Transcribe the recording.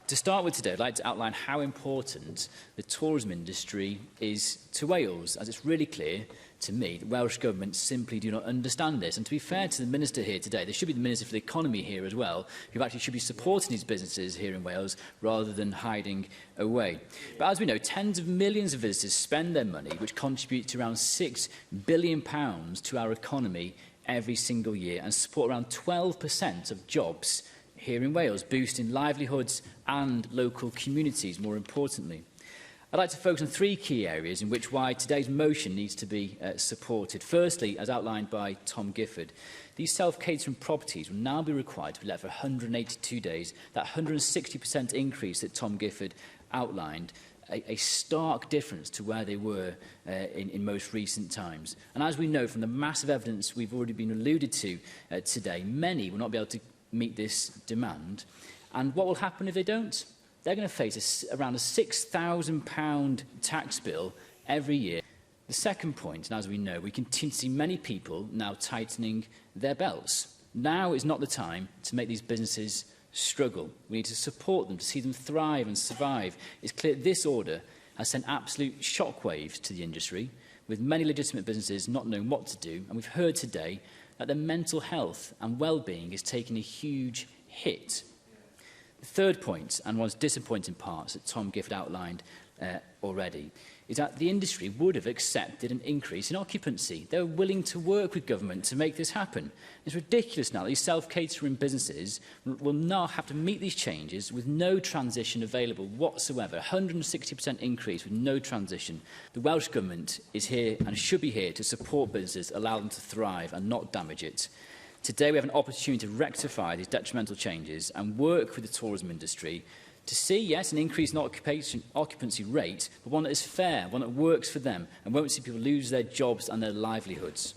To start with today, I'd like to outline how important the tourism industry is to Wales, as it's really clear to me that Welsh Government simply do not understand this. And to be fair to the Minister here today, there should be the Minister for the Economy here as well, who actually should be supporting these businesses here in Wales rather than hiding away. But as we know, tens of millions of visitors spend their money, which contributes to around £6 billion to our economy every single year and support around 12% of jobs here in Wales, boosting livelihoods and local communities, more importantly. I'd like to focus on three key areas in which why today's motion needs to be supported. Firstly, as outlined by Tom Gifford, these self-catering properties will now be required to be let for 182 days. That 160% increase that Tom Gifford outlined, a stark difference to where they were in most recent times. And as we know from the massive evidence we've already been alluded to today, many will not be able to meet this demand. And what will happen if they don't? They're going to face around a £6,000 tax bill every year. The second point, and as we know, we continue to see many people now tightening their belts. Now is not the time to make these businesses struggle. We need to support them, to see them thrive and survive. It's clear this order has sent absolute shockwaves to the industry, with many legitimate businesses not knowing what to do. And we've heard today that their mental health and well-being is taking a huge hit. The third point, and one of the disappointing parts that Tom Gifford outlined already, is that the industry would have accepted an increase in occupancy. They were willing to work with government to make this happen. It's ridiculous now that these self-catering businesses will now have to meet these changes with no transition available whatsoever. 160% increase with no transition. The Welsh Government is here and should be here to support businesses, allow them to thrive and not damage it. Today we have an opportunity to rectify these detrimental changes and work with the tourism industry to see, yes, an increase in occupancy rate, but one that is fair, one that works for them and won't see people lose their jobs and their livelihoods.